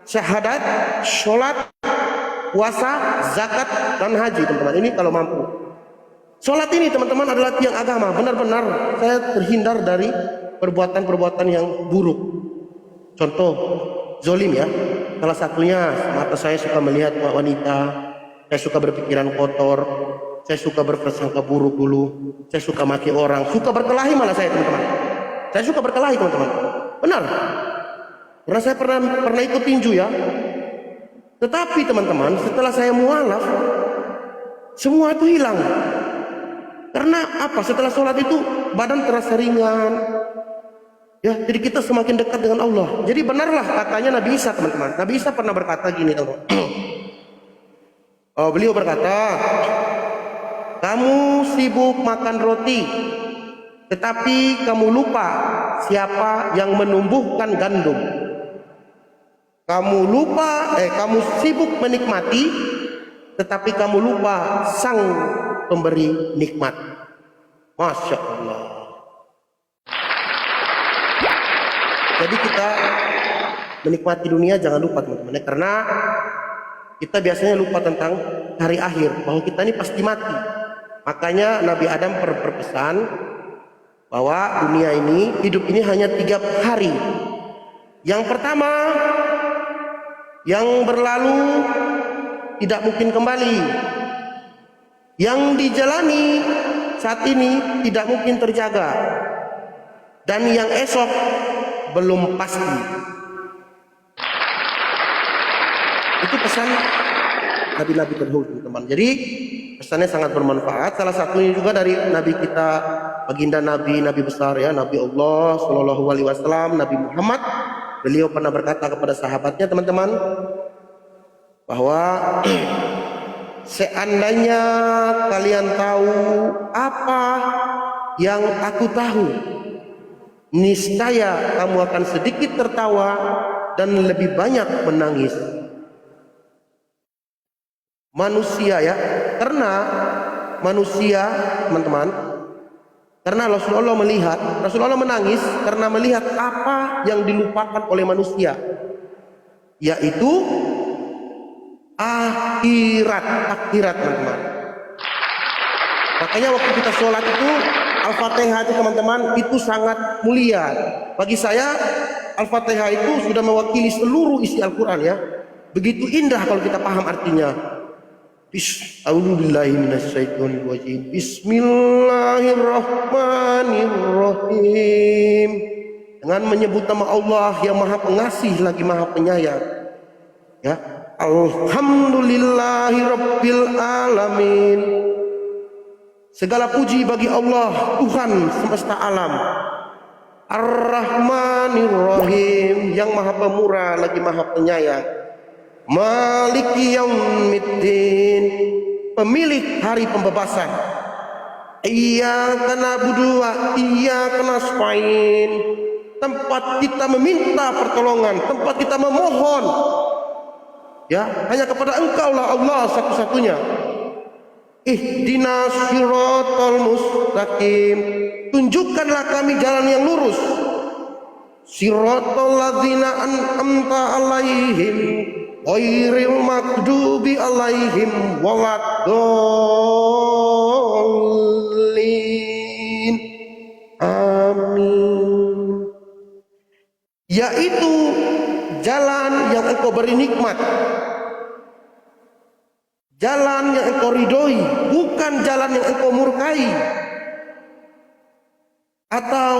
syahadat, sholat, puasa, zakat, dan haji, teman-teman. Ini kalau mampu. Sholat ini, teman-teman, adalah tiang agama. Benar-benar saya terhindar dari perbuatan-perbuatan yang buruk. Contoh, zolim ya. Salah satunya, mata saya suka melihat wanita, saya suka berpikiran kotor, saya suka berprasangka buruk dulu, saya suka maki orang, suka berkelahi malah saya, teman-teman. Saya suka berkelahi, teman-teman. Benar. Karena saya pernah ikut tinju ya. Tetapi teman-teman, setelah saya mualaf, semua itu hilang. Karena apa? Setelah sholat itu badan terasa ringan. Ya, jadi kita semakin dekat dengan Allah. Jadi benarlah katanya Nabi Isa, teman-teman. Nabi Isa pernah berkata gini, teman-teman. Beliau berkata, kamu sibuk makan roti, tetapi kamu lupa siapa yang menumbuhkan gandum. Kamu sibuk menikmati, tetapi kamu lupa sang pemberi nikmat. Masya Allah. Jadi kita menikmati dunia jangan lupa, teman-teman, karena kita biasanya lupa tentang hari akhir, bahwa kita ini pasti mati. Makanya Nabi Adam berpesan bahwa dunia ini, hidup ini hanya 3 hari. Yang pertama, yang berlalu tidak mungkin kembali. Yang dijalani saat ini tidak mungkin terjaga. Dan yang esok belum pasti. Itu pesan nabi-nabi terdahulu, teman-teman. Jadi pesannya sangat bermanfaat. Salah satunya juga dari Nabi kita, baginda Nabi besar ya, Nabi Allah Shallallahu Alaihi Wasallam, Nabi Muhammad. Beliau pernah berkata kepada sahabatnya, teman-teman, bahwa seandainya kalian tahu apa yang aku tahu, niscaya kamu akan sedikit tertawa dan lebih banyak menangis. Manusia ya, karena manusia, teman-teman, karena Rasulullah menangis karena melihat apa yang dilupakan oleh manusia, yaitu akhirat, teman-teman. Makanya waktu kita sholat itu Al-Fatihah itu, teman-teman, itu sangat mulia. Bagi saya Al-Fatihah itu sudah mewakili seluruh isi Al-Quran ya. Begitu indah kalau kita paham artinya. Bismillahirrahmanirrahim. Dengan menyebut nama Allah yang Maha Pengasih lagi Maha Penyayang. Ya, Alhamdulillahirabbil alamin. Segala puji bagi Allah, Tuhan semesta alam. Ar-Rahmanir-Rahim, yang Maha Pemurah lagi Maha Penyayang. Maliki yaumiddin, pemilik hari pembebasan. Iyyaka na'budu wa iyyaka nasta'in, tempat kita meminta pertolongan, tempat kita memohon. Ya, hanya kepada Engkau lah Allah satu-satunya. Ihdinas siratal mustaqim, tunjukkanlah kami jalan yang lurus. Siratal ladzina an'amta alaihim ghairil maghdubi alaihim waladdallin. Amin. Yaitu jalan yang Engkau beri nikmat, jalan yang Engkau ridhoi, bukan jalan yang Engkau murkai, atau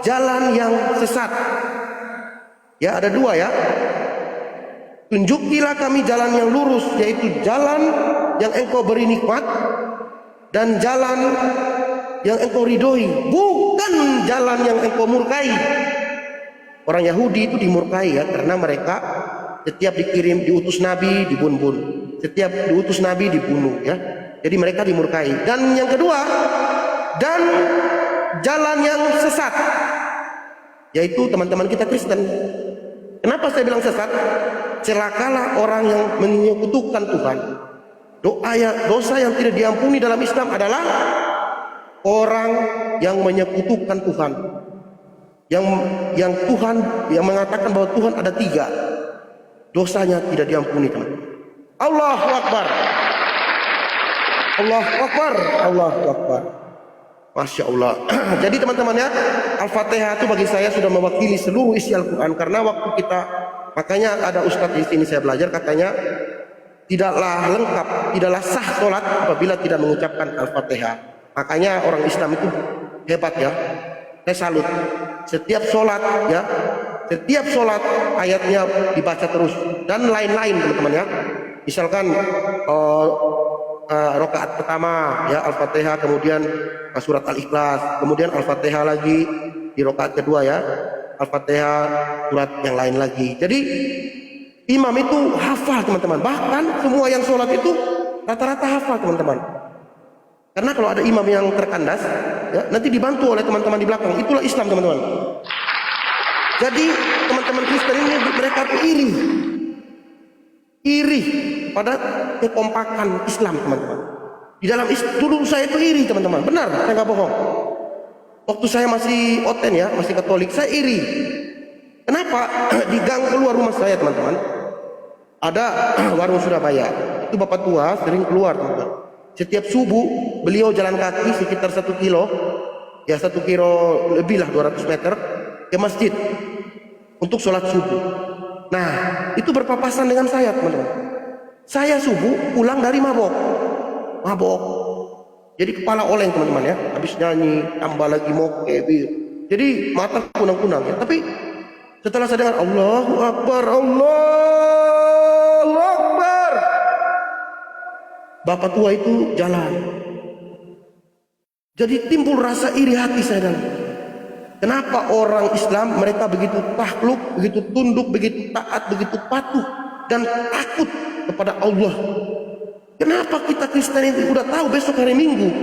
jalan yang sesat. Ya, ada dua ya. Tunjukilah kami jalan yang lurus, yaitu jalan yang Engkau beri nikmat, dan jalan yang Engkau ridhoi, bukan jalan yang Engkau murkai. Orang Yahudi itu dimurkai ya, karena mereka setiap diutus Nabi dibunuh, setiap diutus Nabi dibunuh ya. Jadi mereka dimurkai. Dan yang kedua, dan jalan yang sesat, yaitu teman-teman kita Kristen. Kenapa saya bilang sesat? Celakalah orang yang menyekutukan Tuhan. Dosa yang tidak diampuni dalam Islam adalah orang yang menyekutukan Tuhan. Yang Tuhan yang mengatakan bahwa Tuhan ada 3. dosanya tidak diampuni, teman-teman. Allahu Akbar. Allahu Akbar. Allahu Akbar. Masya Allah. Jadi teman-teman ya, Al-Fatihah itu bagi saya sudah mewakili seluruh isi Al-Quran. Karena waktu kita, makanya ada ustadz di sini saya belajar, katanya tidaklah lengkap, tidaklah sah sholat apabila tidak mengucapkan Al-Fatihah. Makanya orang Islam itu hebat ya. Saya salut. Setiap sholat ya, setiap sholat ayatnya dibaca terus dan lain-lain teman-teman ya. Misalkan rakaat pertama ya Al-Fatihah, kemudian surat Al-Ikhlas, kemudian Al-Fatihah lagi di rakaat kedua ya, Al-Fatihah surat yang lain lagi. Jadi imam itu hafal teman-teman, bahkan semua yang sholat itu rata-rata hafal teman-teman. Karena kalau ada imam yang terkandas ya, nanti dibantu oleh teman-teman di belakang. Itulah Islam teman-teman. Jadi teman-teman Kristen ini mereka tuh iri pada kekompakan Islam teman-teman. Di dalam dulu saya itu iri teman-teman, benar, saya nggak bohong. Waktu saya masih oten ya, masih Katolik, saya iri. Kenapa? Di gang keluar rumah saya teman-teman, ada warung Surabaya. Itu bapak tua sering keluar teman-teman. Setiap subuh beliau jalan kaki sekitar 1 kilo, ya 1 kilo lebih lah 200 meter ke masjid untuk sholat subuh. Nah itu berpapasan dengan saya teman-teman. Saya subuh pulang dari mabok. Jadi kepala oleng teman-teman ya, habis nyanyi tambah lagi moke, jadi mata kunang-kunang ya. Tapi setelah saya dengar Allahu Akbar, Allahu Akbar, bapak tua itu jalan. Jadi timbul rasa iri hati saya dalam. Kenapa orang Islam mereka begitu takluk, begitu tunduk, begitu taat, begitu patuh dan takut kepada Allah? Kenapa kita Kristen itu udah tahu besok hari Minggu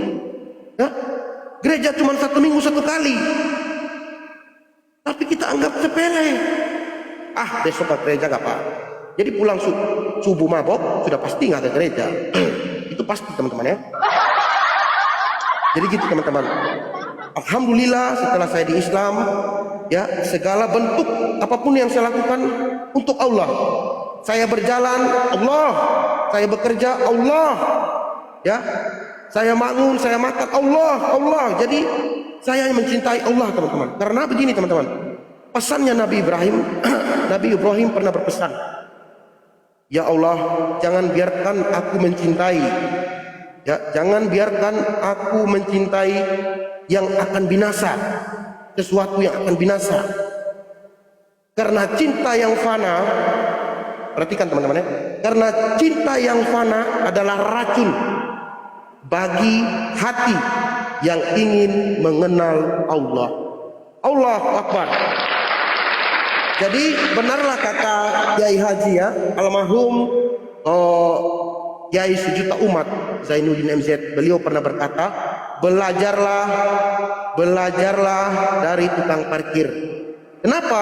ya, gereja cuma 1 minggu 1 kali, tapi kita anggap sepele. Besok ke gereja gak apa. Jadi pulang subuh mabok sudah pasti nggak ke gereja. Itu pasti teman-teman ya. Jadi gitu teman-teman. Alhamdulillah setelah saya di Islam ya, segala bentuk apapun yang saya lakukan untuk Allah. Saya berjalan Allah, saya bekerja Allah ya, saya bangun, saya makan Allah. Jadi saya mencintai Allah teman-teman. Karena begini teman-teman, pesannya Nabi Ibrahim Nabi Ibrahim pernah berpesan, ya Allah, jangan biarkan aku mencintai ya, jangan biarkan aku mencintai yang akan binasa, sesuatu yang akan binasa. Karena cinta yang fana, perhatikan teman-teman ya, karena cinta yang fana adalah racun bagi hati yang ingin mengenal Allah. Allahu Akbar. Jadi benarlah kata Kiai Haji ya, almarhum Kiai sejuta umat Zainuddin MZ, beliau pernah berkata, belajarlah dari tukang parkir. Kenapa?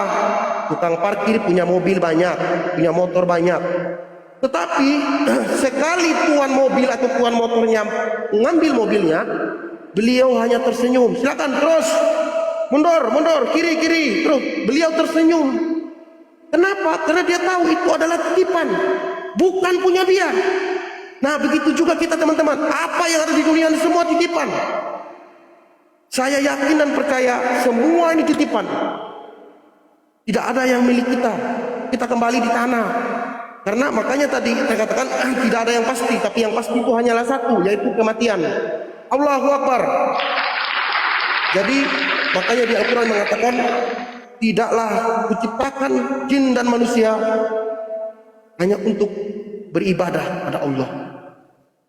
Tukang parkir punya mobil banyak, punya motor banyak, tetapi sekali tuan mobil atau tuan motornya mengambil mobilnya, beliau hanya tersenyum, silakan terus, mundur, kiri, terus beliau tersenyum. Kenapa? Karena dia tahu itu adalah titipan, bukan punya dia. Nah begitu juga kita teman-teman, apa yang ada di dunia ini semua titipan. Saya yakin dan percaya semua ini titipan. Tidak ada yang milik kita. Kita kembali di tanah. Karena makanya tadi saya katakan tidak ada yang pasti, tapi yang pasti itu hanyalah satu, yaitu kematian. Allahu Akbar. Jadi makanya di Al-Quran mengatakan, tidaklah kuciptakan jin dan manusia hanya untuk beribadah pada Allah.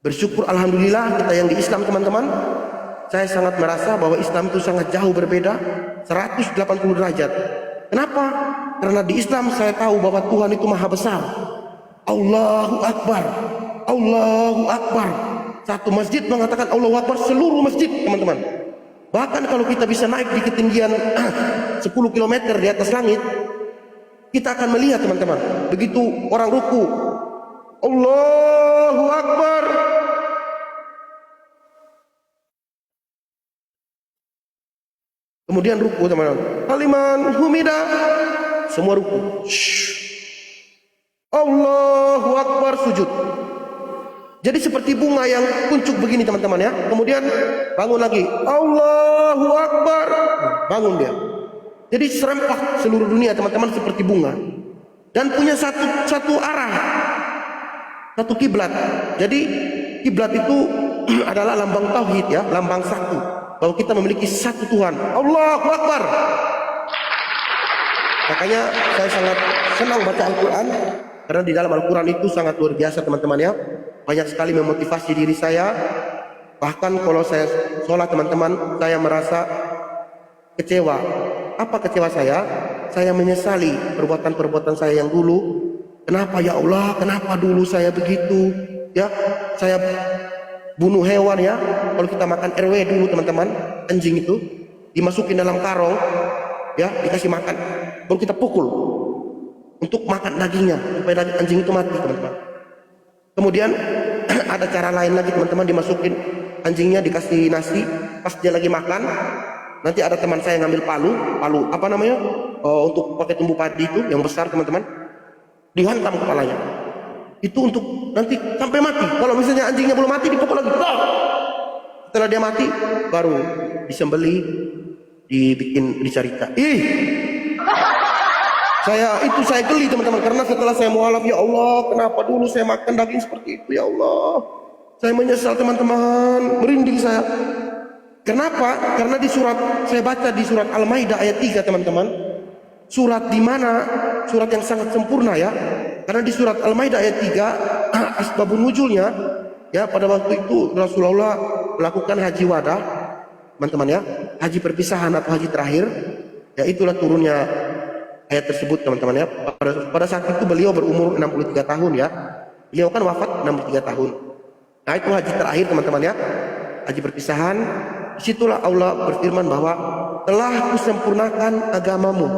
Bersyukur alhamdulillah kita yang di Islam teman-teman. Saya sangat merasa bahwa Islam itu sangat jauh berbeda, 180 derajat. Kenapa? Karena di Islam saya tahu bahwa Tuhan itu maha besar. Allahu Akbar, Allahu Akbar. Satu masjid mengatakan Allahu Akbar, seluruh masjid teman-teman. Bahkan kalau kita bisa naik di ketinggian 10 km di atas langit, kita akan melihat teman-teman, begitu orang ruku, Allahu Akbar, kemudian ruku teman-teman, Haliman Humida, semua ruku. Allahu Akbar, sujud. Jadi seperti bunga yang kuncup begini teman-teman ya. Kemudian bangun lagi, Allahu Akbar, bangun dia. Jadi serempak seluruh dunia teman-teman seperti bunga. Dan punya satu arah, satu kiblat. Jadi kiblat itu adalah lambang tauhid ya, lambang satu. Bahwa kita memiliki satu Tuhan. Allahu Akbar. Makanya saya sangat senang baca Al-Quran. Karena di dalam Al-Quran itu sangat luar biasa teman-teman ya. Banyak sekali memotivasi diri saya. Bahkan kalau saya sholat teman-teman, saya merasa kecewa. Apa kecewa saya? Saya menyesali perbuatan-perbuatan saya yang dulu. Kenapa ya Allah? Kenapa dulu saya begitu? Ya, saya bunuh hewan ya. Kalau kita makan RW dulu teman-teman, anjing itu dimasukin dalam karung, ya dikasih makan. Baru kita pukul untuk makan dagingnya supaya daging anjing itu mati teman-teman. Kemudian ada cara lain lagi teman-teman, dimasukin anjingnya dikasih nasi. Pas dia lagi makan, nanti ada teman saya ngambil palu apa namanya, untuk pakai tumbuh padi itu yang besar teman-teman, dihantam kepalanya. Itu untuk nanti sampai mati. Kalau misalnya anjingnya belum mati, dipukul lagi. Setelah dia mati, baru disembeli, dicerita. Saya geli teman-teman, karena setelah saya mualaf, ya Allah, kenapa dulu saya makan daging seperti itu ya Allah. Saya menyesal teman-teman, merinding saya. Kenapa? Karena saya baca di surat Al-Maidah ayat 3 teman-teman. Surat di mana? Surat yang sangat sempurna ya. Karena di surat Al-Maidah ayat 3, asbabun nuzulnya ya, pada waktu itu Rasulullah melakukan haji wada, teman-teman ya, haji perpisahan atau haji terakhir. Ya itulah turunnya ayat tersebut teman-teman ya. Pada saat itu beliau berumur 63 tahun ya. Beliau kan wafat 63 tahun. Nah itu haji terakhir teman-teman ya, haji perpisahan. Disitulah Allah berfirman bahwa telah kusempurnakan agamamu,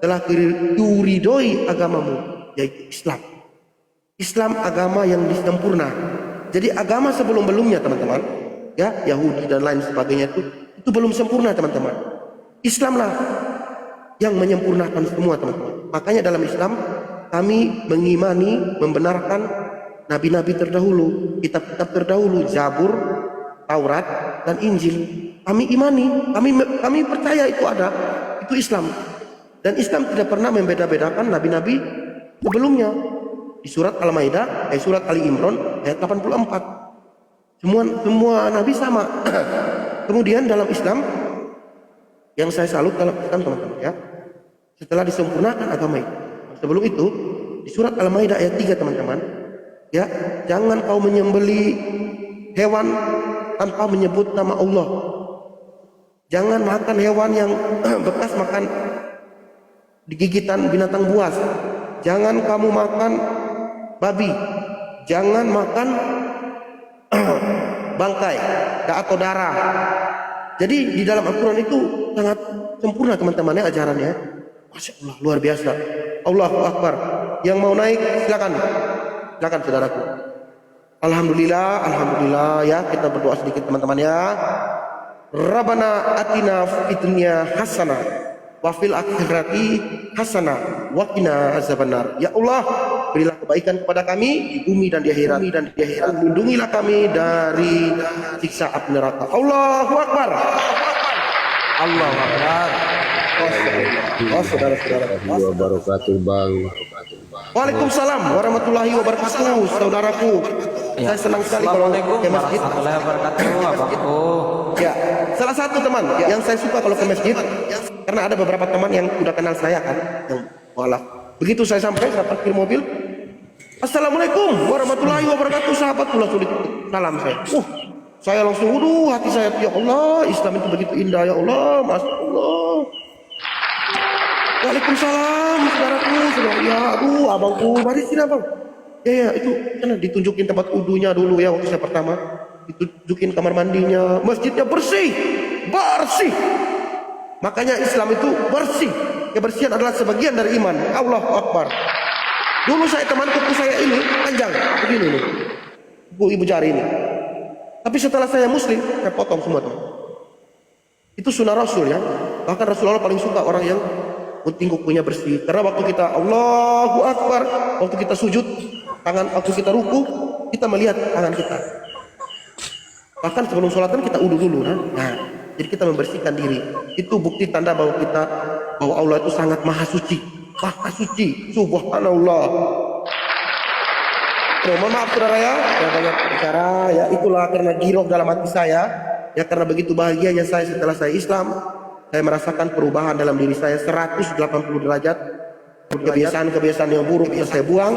telah kuridhoi agamamu, yaitu Islam. Islam agama yang disempurna. Jadi agama sebelum-belumnya teman-teman ya, Yahudi dan lain sebagainya itu belum sempurna teman-teman. Islamlah yang menyempurnakan semua teman-teman. Makanya dalam Islam kami mengimani, membenarkan nabi-nabi terdahulu, kitab-kitab terdahulu, Zabur, Taurat dan Injil. Kami imani, kami percaya itu ada, itu Islam. Dan Islam tidak pernah membeda-bedakan nabi-nabi sebelumnya. Di surat Al-Maidah, surat Ali Imran ayat 84. Semua nabi sama. Kemudian dalam Islam, yang saya salut dalam Islam teman-teman ya, setelah disempurnakan agama itu, sebelum itu di surat Al-Maidah ayat 3 teman-teman ya, jangan kau menyembeli hewan tanpa menyebut nama Allah. Jangan makan hewan yang bekas makan digigitan binatang buas. Jangan kamu makan babi. Jangan makan bangkai atau darah. Jadi di dalam Al-Quran itu sangat sempurna teman-teman ya ajarannya. Masya Allah, luar biasa. Allahu Akbar. Yang mau naik silakan. Silakan saudaraku. Alhamdulillah ya, kita berdoa sedikit teman-teman ya. Rabbana atina fid dunya hasanah wa fil akhirati hasanah wa qina azabannar. Ya Allah, berilah kebaikan kepada kami di bumi dan di akhirat. Lindungilah kami dari siksa api neraka. Allahu Akbar. Allahu Akbar. Saudara-saudara. Wabarakatuh Bang. Waalaikumsalam warahmatullahi wabarakatuh, saudaraku. Ya. Saya senang sekali kalau ke masjid. Warahmatullahi wabarakatuh, Abangku. Ya, salah satu teman yang saya suka kalau ke masjid, karena ada beberapa teman yang sudah kenal saya kan, yang mualaf. Begitu saya sampai, saya parkir mobil, Assalamualaikum warahmatullahi wabarakatuh, sahabat, langsung salam saya. Saya langsung hati saya, ya Allah, Islam itu begitu indah ya Allah, Masya Allah. Waalaikumsalam, saudaraku, ya, aduh, abangku, mari sini abang. Ya, itu kan ditunjukin tempat wudunya dulu ya waktu saya pertama, ditunjukin kamar mandinya, masjidnya bersih. Makanya Islam itu bersih. Kebersihan adalah sebagian dari iman. Allahu Akbar. Dulu teman kuku saya ini panjang begini nih, ibu jari ini. Tapi setelah saya muslim, saya potong semua teman. Itu sunnah Rasul ya. Bahkan Rasulullah paling suka orang yang gunting kukunya bersih. Karena waktu kita Allahu Akbar, waktu kita sujud, waktu kita ruku, kita melihat tangan kita. Bahkan sebelum sholat kan kita udu dulu, nah, jadi kita membersihkan diri. Itu bukti tanda bahwa Allah itu sangat maha suci, subhanallah. Mohon maaf saudara ya banyak bicara ya, itulah karena giroh dalam hati saya ya, karena begitu bahagianya saya setelah saya Islam. Saya merasakan perubahan dalam diri saya 180 derajat. Kebiasaan yang buruk itu saya buang,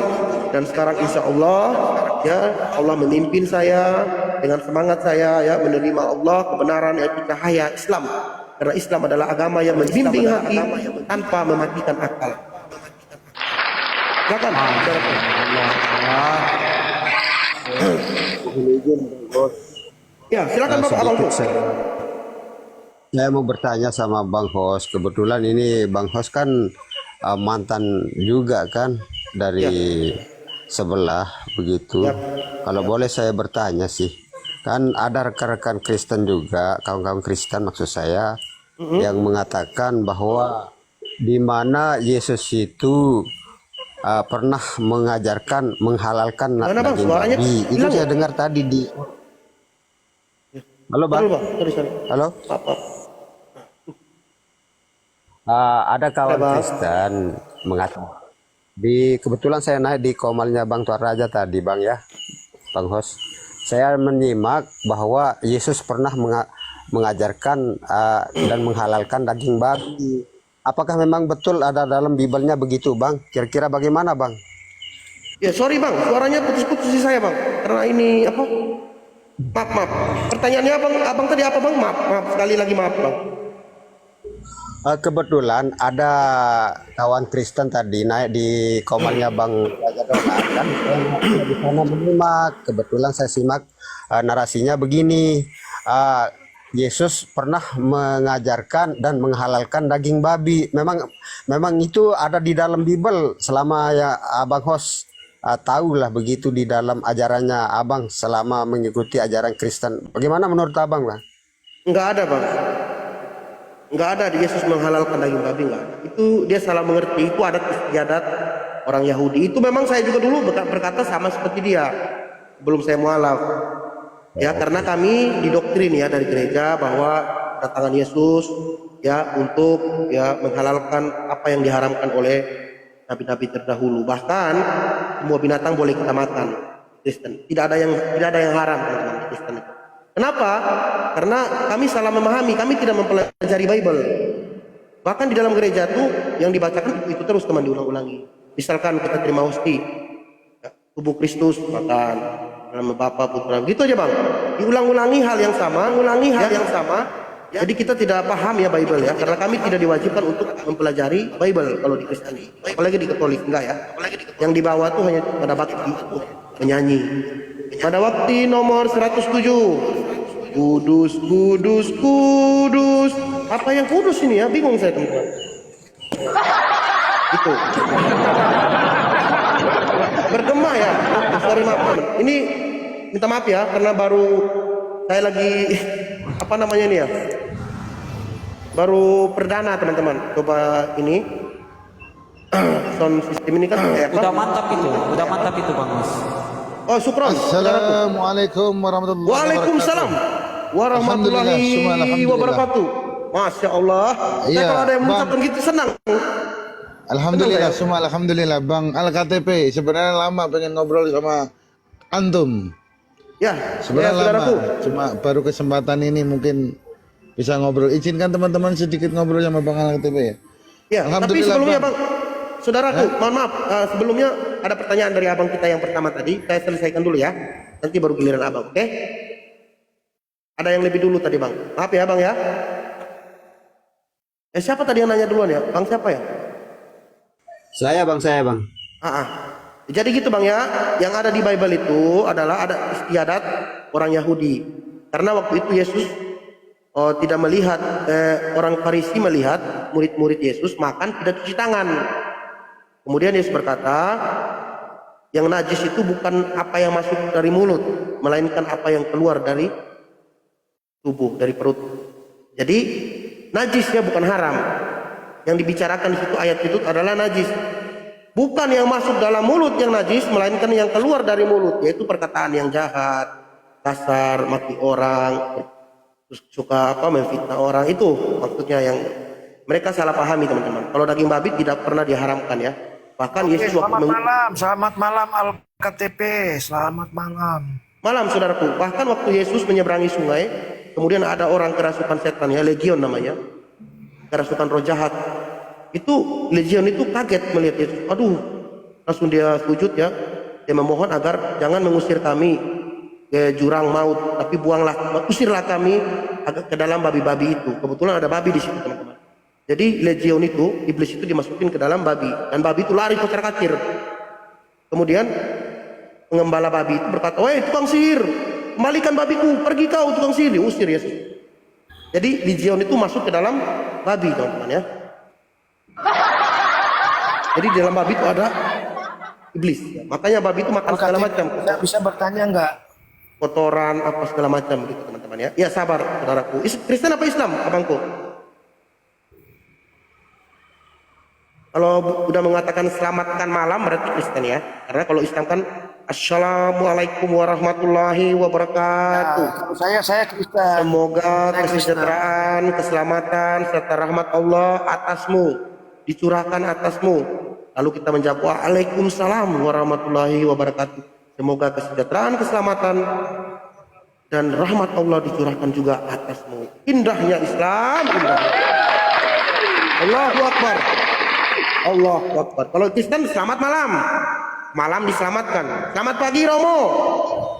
dan sekarang insya Allah ya, Allah memimpin saya dengan semangat saya ya, menerima Allah kebenaran yaitu cahaya Islam, karena Islam adalah agama yang membimbing hati tanpa mematikan akal. Silakan. Ya, silakan Bapak Abang. Saya mau bertanya sama Bang Hos. Kebetulan ini Bang Hos kan mantan juga kan dari sebelah begitu. Kalau boleh saya bertanya sih, kan ada rekan-rekan Kristen juga, kawan-kawan Kristen maksud saya, yang mengatakan bahwa di mana Yesus itu pernah mengajarkan menghalalkan daging babi. Itu saya dengar tadi di. Halo Bang. Halo. Ada kawan Kristen mengatakan, kebetulan saya naik di komalnya Bang Tuan Raja tadi Bang ya, Bang Hos. Saya menyimak bahwa Yesus pernah mengajarkan dan menghalalkan daging babi. Apakah memang betul ada dalam Bibelnya begitu Bang? Kira-kira bagaimana Bang? Ya sorry Bang, suaranya putus-putus di saya Bang, karena ini apa? Maaf. Pertanyaannya abang tadi apa Bang? Maaf sekali lagi maaf Bang. Kebetulan ada kawan Kristen tadi naik di komalnya Bang Raja Donat kan, di sana menyimak. Kebetulan saya simak narasinya begini, Yesus pernah mengajarkan dan menghalalkan daging babi. Memang itu ada di dalam Bible selama ya Abang Hos tahulah begitu di dalam ajarannya Abang selama mengikuti ajaran Kristen. Bagaimana menurut Abang Bang? Enggak ada Bang. Enggak ada di Yesus menghalalkan daging babi, enggak ada. Itu dia salah mengerti, itu adat istiadat orang Yahudi. Itu memang saya juga dulu berkata sama seperti dia, belum saya mualaf. Ya, karena kami didoktrin ya dari gereja bahwa kedatangan Yesus ya untuk ya menghalalkan apa yang diharamkan oleh nabi-nabi terdahulu. Bahkan semua binatang boleh kita makan, Kristen. Tidak ada yang haram teman-teman di Kristen itu. Kenapa? Karena kami salah memahami, kami tidak mempelajari Bible. Bahkan di dalam gereja tuh yang dibacakan itu terus teman diulang-ulangi. Misalkan kita terima hosti, ya, tubuh Kristus makan, nama Bapa Putra, gitu aja Bang. Diulang-ulangi hal yang sama, Jadi kita tidak paham ya Bible ya, karena kami tidak diwajibkan untuk mempelajari Bible kalau di Kristen, apalagi di Katolik enggak ya. Yang dibawa tuh hanya pada bakti menyanyi. Pada waktu nomor 107, Kudus, kudus, kudus. Apa yang kudus ini ya? Bingung saya teman-teman. Itu. Bergema ya. Sorry maaf teman. Ini minta maaf ya karena baru saya lagi apa namanya ini ya? Baru perdana teman-teman. Coba ini sound system ini kan Udah mantap itu Bang Hos. Oh, syukron. Assalamualaikum warahmatullahi wabarakatuh. Waalaikumsalam warahmatullahi wabarakatuh. Masya Allah. Iya, Kalau ada yang mengucapkan gitu senang. Alhamdulillah, semua alhamdulillah. Bang Al-KTP sebenarnya lama pengen ngobrol sama antum. Ya, Sebenarnya ya, lama. saudaraku. Cuma baru kesempatan ini mungkin bisa ngobrol. Izinkan teman-teman sedikit ngobrol sama Bang Al-KTP ya. Ya, tapi Alhamdulillah, sebelumnya Bang. Saudaraku, mohon maaf, sebelumnya ada pertanyaan dari abang kita yang pertama tadi, saya selesaikan dulu ya, nanti baru giliran abang, oke? Ada yang lebih dulu tadi bang, maaf ya bang ya. Siapa tadi yang nanya duluan ya, bang siapa ya? Saya bang. Jadi gitu bang ya, yang ada di Bible itu adalah ada istiadat orang Yahudi, karena waktu itu Yesus tidak melihat, orang Farisi melihat murid-murid Yesus makan tidak cuci tangan. Kemudian Yesus berkata, yang najis itu bukan apa yang masuk dari mulut, melainkan apa yang keluar dari tubuh, dari perut. Jadi najis ya bukan haram. Yang dibicarakan di situ ayat itu adalah najis. Bukan yang masuk dalam mulut yang najis, melainkan yang keluar dari mulut, yaitu perkataan yang jahat, kasar, maki orang, terus suka memfitnah orang. Itu maksudnya yang mereka salah pahami, teman-teman. Kalau daging babi tidak pernah diharamkan ya. Bahkan Yesus waktu Selamat malam Al-KTP, selamat malam. malam saudaraku. Bahkan waktu Yesus menyeberangi sungai, kemudian ada orang kerasukan setan ya, legion namanya, kerasukan roh jahat. Itu legion itu kaget melihat Yesus. Aduh, langsung dia sujud ya. Dia memohon agar jangan mengusir kami ke jurang maut, tapi usirlah kami ke dalam babi-babi itu. Kebetulan ada babi di situ, teman-teman. Jadi legion itu, iblis itu dimasukin ke dalam babi, dan babi itu lari kocar-kacir. Kemudian pengembala babi itu berkata, "Woi tukang sihir, kembalikan babiku, pergi kau tukang sihir." Diusir Yesus. Jadi legion itu masuk ke dalam babi, teman-teman ya. Jadi di dalam babi itu ada iblis ya. Makanya babi itu makan segala macam. Tidak bisa bertanya enggak? Kotoran apa segala macam gitu, teman-teman ya. Ya sabar saudaraku. Kristen apa Islam abangku? Kalau udah mengatakan selamatkan malam berarti Kristen ya. Karena kalau Islam kan Assalamualaikum warahmatullahi wabarakatuh. Kalau saya Kristen. Semoga kesejahteraan, keselamatan serta rahmat Allah atasmu dicurahkan atasmu. Lalu kita menjawab waalaikumsalam warahmatullahi wabarakatuh. Semoga kesejahteraan, keselamatan dan rahmat Allah dicurahkan juga atasmu. Indahnya Islam, indahnya. Allahu Akbar. Allahu Akbar. Kalau Kristen selamat malam. Malam diselamatkan. Selamat pagi Romo.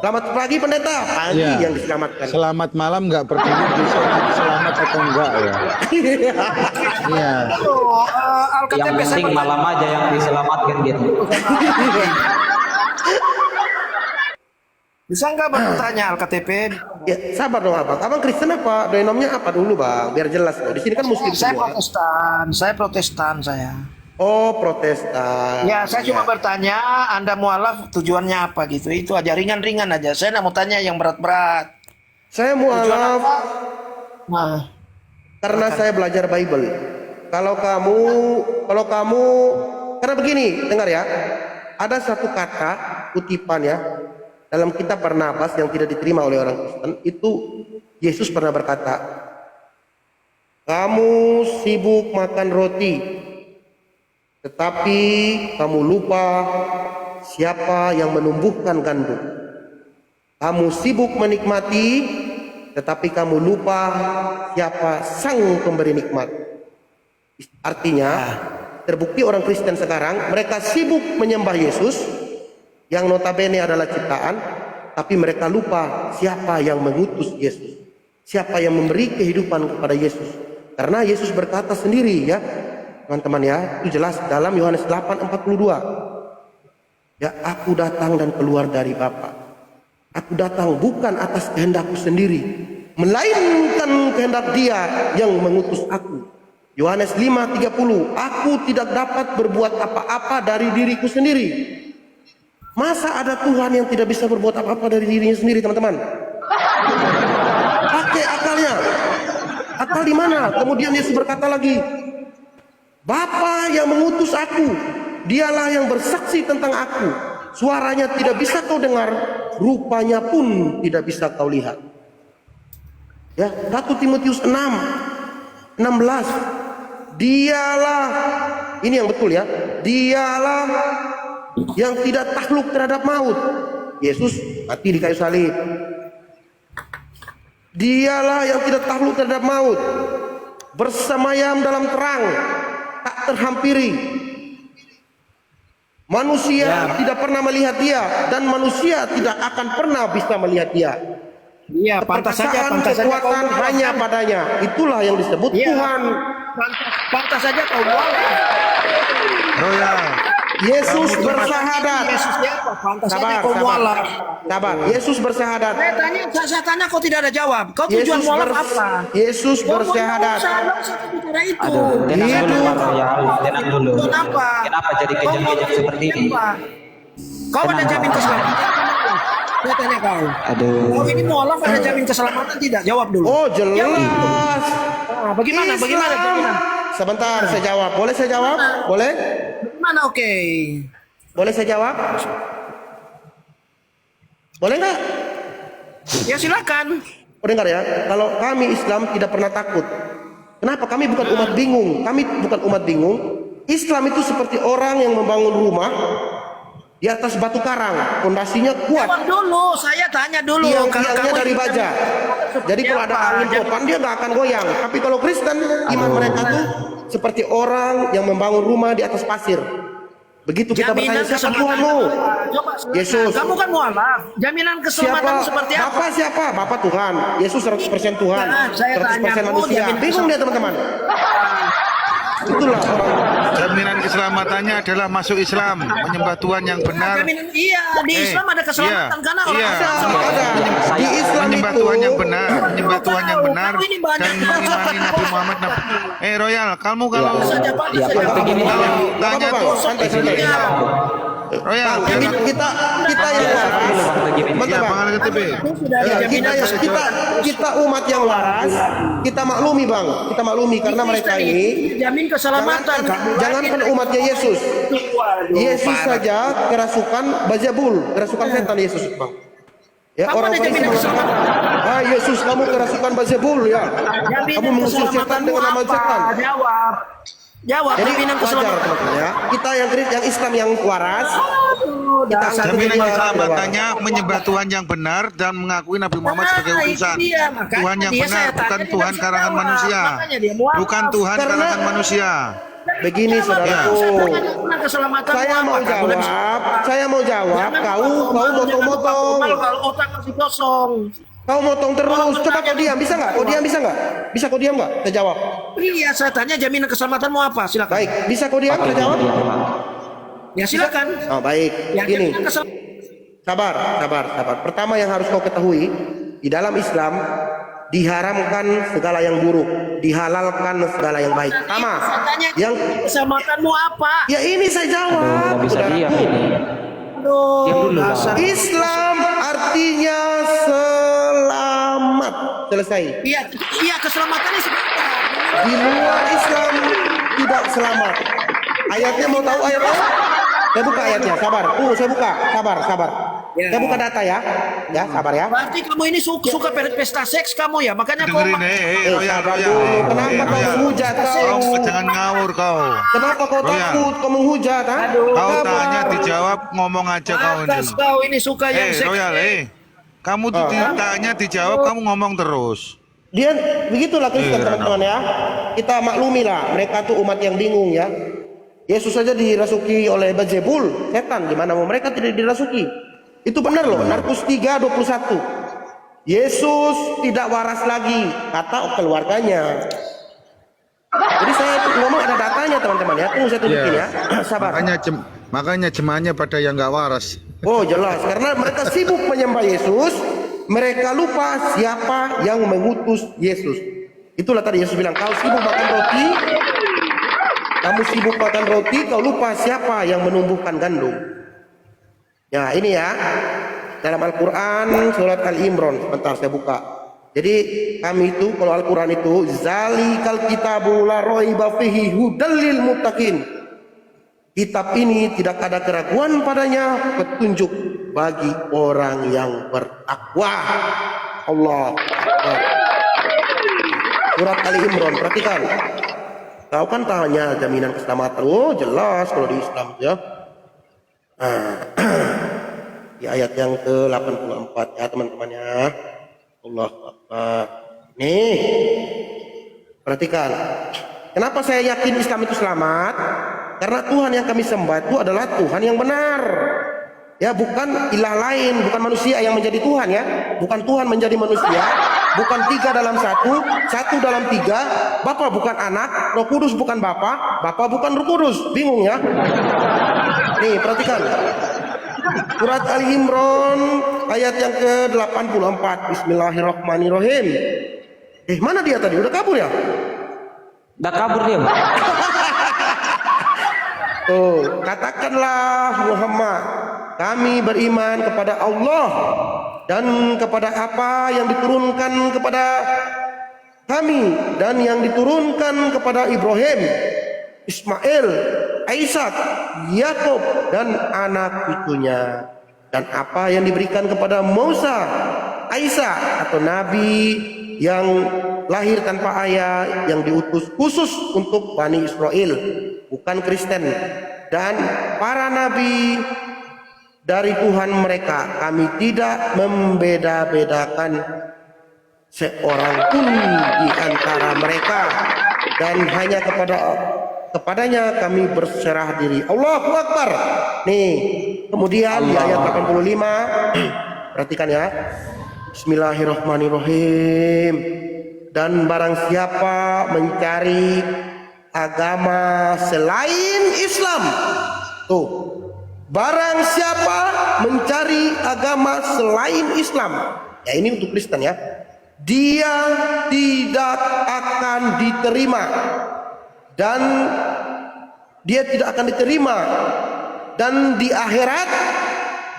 Selamat pagi pendeta. Pagi Iya. yang diselamatkan. Selamat malam nggak pertanyaan bisa selamat atau enggak ya. Iya. Yang Al-KTP penting malam aja yang diselamatkan gitu. Bisa nggak bertanya Al-KTP? Ya, sabar dong abang. Abang Kristen apa? Denomnya apa dulu bang? Biar jelas. Di sini kan Muslim Saya semua. Protestan saya. Oh Protestan. Ya, saya cuma bertanya, Anda mualaf tujuannya apa gitu. Itu aja ringan-ringan aja. Saya nggak mau tanya yang berat-berat. Saya mualaf Nah, karena saya belajar Bible. Kalau kamu, karena begini, dengar ya. Ada satu kata kutipan ya dalam kitab Barnabas yang tidak diterima oleh orang Kristen. Itu Yesus pernah berkata, kamu sibuk makan roti, tetapi kamu lupa siapa yang menumbuhkan gandum. Kamu sibuk menikmati, tetapi kamu lupa siapa sang pemberi nikmat. Artinya, terbukti orang Kristen sekarang, mereka sibuk menyembah Yesus, yang notabene adalah ciptaan, tapi mereka lupa siapa yang mengutus Yesus. Siapa yang memberi kehidupan kepada Yesus. Karena Yesus berkata sendiri ya, teman-teman ya, itu jelas dalam Yohanes 8:42. Ya, aku datang dan keluar dari Bapa. Aku datang bukan atas kehendakku sendiri, melainkan kehendak Dia yang mengutus aku. Yohanes 5:30. Aku tidak dapat berbuat apa-apa dari diriku sendiri. Masa ada Tuhan yang tidak bisa berbuat apa-apa dari dirinya sendiri, teman-teman? Pakai akalnya. Akal di mana? Kemudian Yesus berkata lagi, Bapa yang mengutus aku, dialah yang bersaksi tentang aku. Suaranya tidak bisa kau dengar, rupanya pun tidak bisa kau lihat. Ya, 1 Timotius 6:16. Dialah, ini yang betul ya, dialah yang tidak takluk terhadap maut. Yesus mati di kayu salib. Dialah yang tidak takluk terhadap maut, bersemayam dalam terang, tak terhampiri. Manusia tidak pernah melihat Dia, dan manusia tidak akan pernah bisa melihat Dia. iya, pantas saja Kekuatan kau hanya padanya. Itulah yang disebut Iya. Tuhan. pantas saja kau mualaf. Oh ya. Yesus bersahadat. Yesus siapa? Pantas saja Sabar, kau mualaf. sabar. Yesus bersahadat. Saya tanya kau tidak ada jawab. Kau tujuan mualaf apa? Yesus bersyahadat. Bicara itu. Aduh, tenang dulu Pak ya, tenang dulu. Kenapa? Kenapa jadi kejam-kejam seperti ini? Kau ada jamin keselamatan? Saya tanya kau. Aduh. Kau ini mualaf ada jamin keselamatan tidak? Jawab dulu. Oh jelas. Bagaimana? Bagaimana Islam jaminan? Sebentar saya jawab. Boleh saya jawab? Boleh? Mana oke? Boleh saya jawab? Boleh nggak? Ya silakan. Dengar ya, kalau kami Islam tidak pernah takut. Kenapa? Kami bukan umat bingung. Kami bukan umat bingung. Islam itu seperti orang yang membangun rumah di atas batu karang, fondasinya kuat. Jawab dulu, saya tanya dulu. Tiang-tiangnya dari baja. Jadi kalau ada angin topan dia nggak akan goyang. Tapi kalau Kristen, iman mereka tuh seperti orang yang membangun rumah di atas pasir. Begitu kita bertanya, siapa Tuhanmu? Coba, Yesus. kamu kan mualaf. Jaminan keselamatan seperti apa? Bapak siapa? Bapak Tuhan. Yesus 100% Tuhan. Nah, saya 100% tanya, manusia. jaminan Bingung dia teman-teman. Itulah orang. Jaminan keselamatannya adalah masuk Islam, menyembah Tuhan yang benar. Jaminan, iya, di Islam ada keselamatan karena orang iya. Islam sama Ada. Di Islam Menyembah itu Tuhan yang benar, menyembah Tuhan yang benar Kamu ini banyak. dan mengimani Nabi Muhammad. Royal, kamu kalau saja Pak, Ya, saya Pak, begini. kalau tanya Bang, tuh santai-santai. Royal, Bang, kita yang waras. ya Bang. Bang KTP. sudah ada Ya, jaminan kita umat yang waras, kita maklumi Bang, kita maklumi karena mereka ini jamin keselamatan. jangankan umatnya Yesus. Yesus saja kerasukan Bazabul, kerasukan setan Yesus Bang. Ya, Kamu orang ada jaminan Farisi keselamatan? mengatakan, Yesus kamu kerasukan Bazabul ya. Kamu mengusir setan dengan nama setan. Jawab. Jawab Jadi jaminan wajar keselamatan. teman-teman ya. Kita yang Islam yang waras, kita Dasar satu Jaminan dunia keselamatannya menyembah Tuhan yang benar dan mengakui Nabi Muhammad sebagai Nah, itu utusan. dia. Makanya Tuhan yang dia benar, saya tanya, bukan dia Tuhan nggak bisa karangan jawab. manusia. Makanya dia mualaf. Bukan Tuhan Karena- karangan manusia. Begini saudaraku, Jaminan keselamatan saya mau jawab, kau motong-motong, kalau otak masih kosong. kau motong terus. Coba kau diam, bisa nggak? Kau diam bisa nggak? Bisa kau diam nggak? Saya jawab. Iya, saya tanya jaminan keselamatanmu apa? Silakan. Baik, bisa kau diam? Saya jawab. Ya silakan. Oh baik, Yang gini, jaminan keselamatan. sabar. Pertama yang harus kau ketahui, di dalam Islam diharamkan segala yang buruk, dihalalkan segala yang baik. Pertama, Saya tanya yang keselamatanmu apa? ya ini saya jawab. Nggak bisa diam saudaraku. ini. Aduh, Diam dulu, Bang. dasar. Islam artinya selamat. Selesai. Iya, iya keselamatannya sebentar. Di luar Islam tidak selamat. Ayatnya mau tahu ayatnya? Saya buka ayatnya, sabar. Saya buka, sabar. Ya. Saya buka data ya. Ya, sabar ya. Berarti kamu ini suka pesta seks kamu ya? Makanya kau Dengerin, Royal, sabar Royal. dulu. Kenapa kau menghujat kau? Kau jangan ngawur kau. Kenapa kau Royal. takut? Kau menghujat, ha? Kau Sabar. tanya dijawab, ngomong aja kau ini. atas kau ini suka yang seks. Royal, kamu tuh ditanya dijawab, kamu ngomong terus. Dia begitulah Kristen Iya, teman-teman ya. Kita maklumi lah, mereka tuh umat yang bingung ya. Yesus saja dirasuki oleh Bazebul, setan. Gimana mau mereka tidak dirasuki? Itu benar loh, Markus 3:21. Yesus tidak waras lagi, kata keluarganya. Jadi saya ngomong ada datanya teman-teman ya. Tunggu saya tunjukin ya. Sabar. Makanya jemaahnya pada yang nggak waras. Oh jelas, karena mereka sibuk menyembah Yesus, mereka lupa siapa yang mengutus Yesus. Itulah tadi Yesus bilang, kau sibuk makan roti, kamu sibuk makan roti, kau lupa siapa yang menumbuhkan gandum. Ya ini ya, dalam Al-Quran surat Al-Imran, sebentar saya buka. Jadi kami itu, kalau Al-Quran itu, zalikal kitabu la raiba fihi hudal lil muttaqin. Kitab ini tidak ada keraguan padanya, petunjuk bagi orang yang bertakwa. Allah. Surat Ali Imran, perhatikan. Kau kan tanya jaminan keselamatan. Oh jelas kalau di Islam ya. Di ayat yang ke-84 ya teman-teman ya. Allah Akbar. Nih. Perhatikan. Kenapa saya yakin Islam itu selamat? Karena Tuhan yang kami sembah itu adalah Tuhan yang benar. Ya, bukan ilah lain, bukan manusia yang menjadi Tuhan ya. Bukan Tuhan menjadi manusia, bukan 3 dalam 1, 1 dalam 3, Bapa bukan anak, Roh Kudus bukan Bapa, Bapa bukan Roh Kudus. Bingung ya? Nih, perhatikan. Surat Ali Imran ayat yang ke-84. Bismillahirrahmanirrahim. Mana dia tadi? Udah kabur ya? Udah kabur dia, Bang. Tuh, katakanlah Muhammad, kami beriman kepada Allah dan kepada apa yang diturunkan kepada kami dan yang diturunkan kepada Ibrahim, Ismail, Ishak, Yakub dan anak cucunya, dan apa yang diberikan kepada Musa, Isa atau nabi yang lahir tanpa ayah yang diutus khusus untuk Bani Israel, bukan Kristen, dan para nabi dari Tuhan mereka. Kami tidak membeda-bedakan seorang pun di antara mereka, dan hanya kepadanya kami berserah diri. Allahu Akbar. Nih, kemudian di ayat 85 perhatikan ya. Bismillahirrahmanirrahim. Dan barang siapa mencari agama selain Islam, tuh, barang siapa mencari agama selain Islam, ya ini untuk Kristen ya, dia tidak akan diterima, dan dia tidak akan diterima, dan di akhirat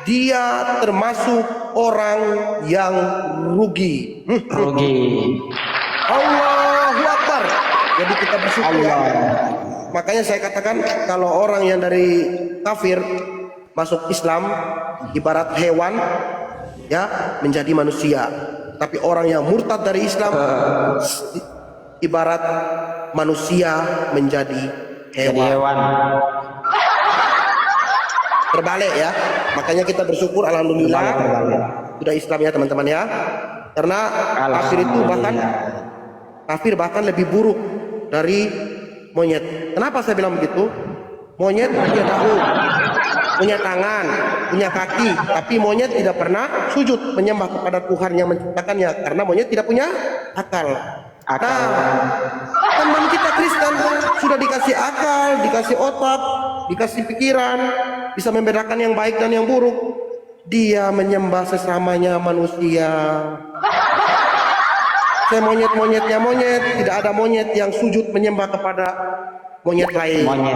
dia termasuk orang yang rugi. Rugi. Allahu Akbar. Jadi kita bersyukur ya. Makanya saya katakan kalau orang yang dari kafir masuk Islam ibarat hewan ya, menjadi manusia. Tapi orang yang murtad dari Islam ibarat manusia menjadi Jadi hewan. hewan. Terbalik ya. Makanya kita bersyukur alhamdulillah sudah Islam ya teman-teman ya. Karena kafir bahkan lebih buruk dari monyet. Kenapa saya bilang begitu? Monyet punya dagu, punya tangan, punya kaki, tapi monyet tidak pernah sujud menyembah kepada Tuhan yang menciptakannya karena monyet tidak punya akal. Nah, teman kita Kristen sudah dikasih akal, dikasih otak, dikasih pikiran, bisa membedakan yang baik dan yang buruk. Dia menyembah sesamanya manusia. Saya monyet-monyetnya monyet, tidak ada monyet yang sujud menyembah kepada monyet lain. Monyet.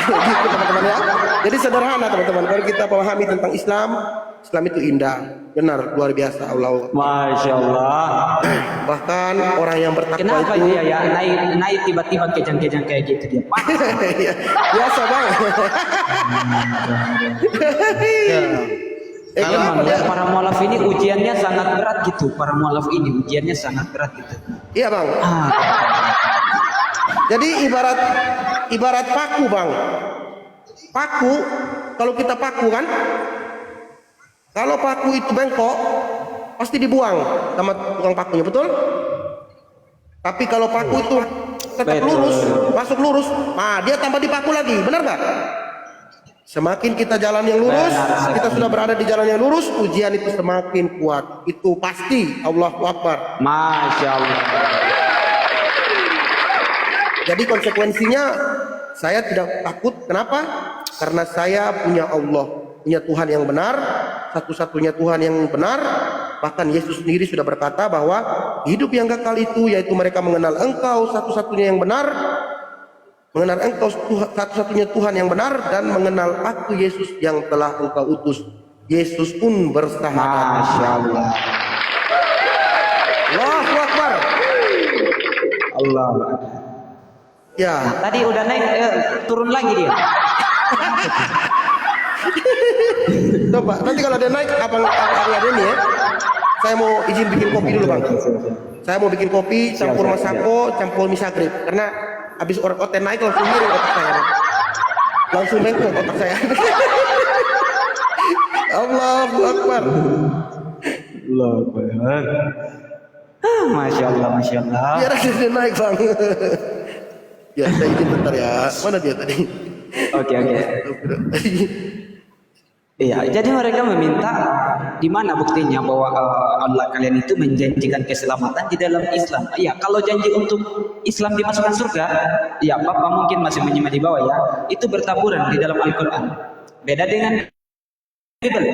Gitu teman-teman ya. Jadi sederhana teman-teman, kalau kita memahami tentang Islam, Islam itu indah, benar, luar biasa. Allah. Masya Allah. Bahkan orang yang bertakwa Kenapa itu dia ya naik tiba-tiba kejang-kejang kayak gitu dia? ya, biasa bang. Emang ya, para mualaf ini ujiannya sangat berat gitu. Para mualaf ini ujiannya sangat berat gitu. Iya bang. Jadi ibarat paku bang. Paku, kalau kita paku kan, kalau paku itu bengkok, pasti dibuang sama tukang pakunya, betul? Tapi kalau paku itu tetap lurus, masuk lurus, nah dia tambah dipaku lagi, benar nggak? Semakin kita jalan yang lurus, kita sudah berada di jalan yang lurus, ujian itu semakin kuat. Itu pasti. Allahu Akbar. Masya Allah. Jadi konsekuensinya saya tidak takut. Kenapa? Karena saya punya Allah, punya Tuhan yang benar, satu-satunya Tuhan yang benar. Bahkan Yesus sendiri sudah berkata bahwa hidup yang kekal itu yaitu mereka mengenal Engkau satu-satunya yang benar, mengenal Engkau satu-satunya Tuhan yang benar, dan mengenal aku Yesus yang telah Engkau utus. Yesus pun bersahadat. Masya Allah. Allahu Akbar. Allah. Ya. Tadi udah naik, turun lagi dia. Coba nanti kalau dia naik abang Denny ya. Saya mau izin bikin kopi dulu bang. Saya mau bikin kopi campur masako, campur misagrip. Karena habis orang oten naik langsung miring otak saya. Langsung bengkok otak saya. Allahu Akbar. Allah Akbar. Masya Allah, Masya Allah. Biar aja dia naik bang. Ya saya izin bentar ya. Mana dia tadi? Oke. Iya, jadi mereka meminta di mana buktinya bahwa Allah kalian itu menjanjikan keselamatan di dalam Islam. Iya, kalau janji untuk Islam dimasukkan surga, ya Bapak mungkin masih menyimak di bawah ya. Itu bertaburan di dalam Al-Quran. Beda dengan Bible.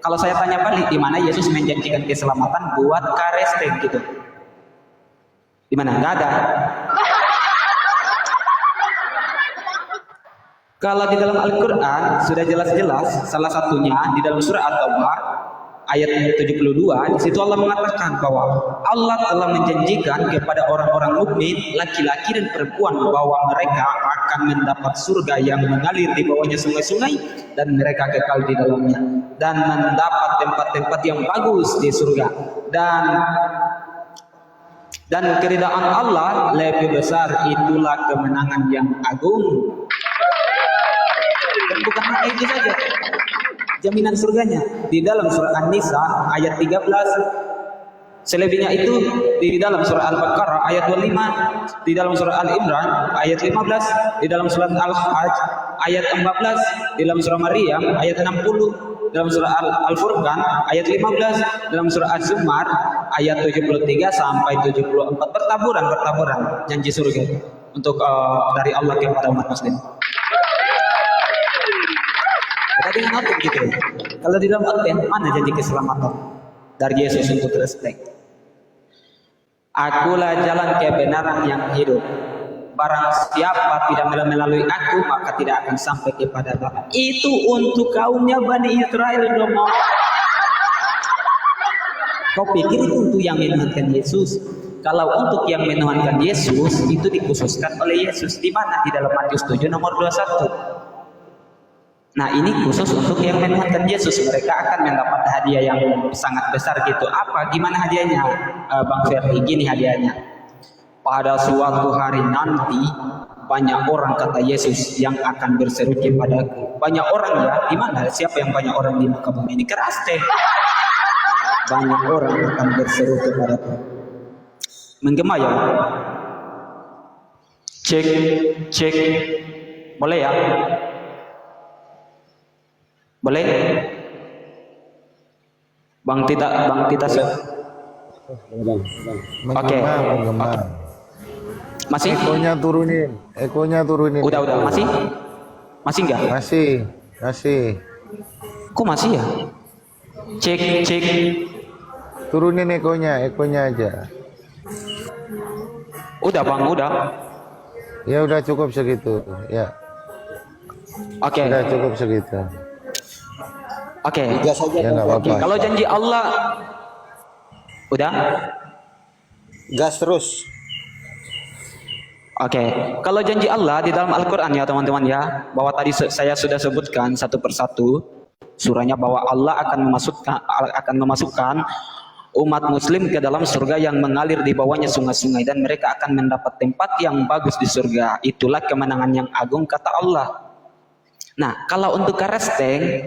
Kalau saya tanya balik, di mana Yesus menjanjikan keselamatan buat Karesteng gitu? Di mana? Nggak ada. Kalau di dalam Al-Quran sudah jelas-jelas, salah satunya di dalam surah At-Taubah ayat 72, di situ Allah mengatakan bahwa Allah telah menjanjikan kepada orang-orang mukmin laki-laki dan perempuan bahwa mereka akan mendapat surga yang mengalir di bawahnya sungai-sungai dan mereka kekal di dalamnya dan mendapat tempat-tempat yang bagus di surga dan keridaan Allah lebih besar, itulah kemenangan yang agung. Dan bukan hanya itu saja, jaminan surganya di dalam surah An-Nisa ayat 13, selebihnya itu di dalam surah Al-Baqarah ayat 25, di dalam surah Al-Imran ayat 15, di dalam surah Al-Hajj ayat 14, di dalam surah Maryam ayat 60, dalam surah Al-Furqan ayat 15, dalam surah Az-Zumar ayat 73 sampai 74, bertaburan janji surga untuk dari Allah kepada umat muslim. Tadi ngatur gitu. Kalau di dalam Advent mana janji keselamatan dari Yesus untuk respect? Akulah jalan kebenaran yang hidup. Barang siapa tidak melalui aku maka tidak akan sampai kepada Bapa. Itu untuk kaumnya Bani Israel dong. Kau pikir itu untuk yang menuhankan Yesus? Kalau untuk yang menuhankan Yesus itu dikhususkan oleh Yesus di mana? Di dalam Matius 7 nomor 21. Nah ini khusus untuk yang menuhankan Yesus, mereka akan mendapat hadiah yang sangat besar gitu. Apa? Gimana hadiahnya, Bang Ferdi? Gini hadiahnya. Pada suatu hari nanti banyak orang, kata Yesus, yang akan berseru kepadaku. Banyak orang ya? Di mana? Siapa yang banyak orang di muka bumi ini? Keras deh. Banyak orang akan berseru kepadaku. Menggema ya? Cek. Boleh ya? Boleh? Bang Tita Oke. Masih? Ekonya turunin. Udah. Masih enggak? Masih. Kok masih ya? Cek. Turunin ekonya aja. Udah Bang, udah. Ya udah cukup segitu, ya. Oke. Udah cukup segitu. Oke. Ya nggak apa-apa. Kalau janji Allah udah? Gas terus. Oke. Kalau janji Allah di dalam Al-Qur'an ya teman-teman ya, bahwa tadi saya sudah sebutkan satu persatu surahnya bahwa Allah akan memasukkan umat muslim ke dalam surga yang mengalir di bawahnya sungai-sungai dan mereka akan mendapat tempat yang bagus di surga. Itulah kemenangan yang agung kata Allah. Nah, kalau untuk Karesteng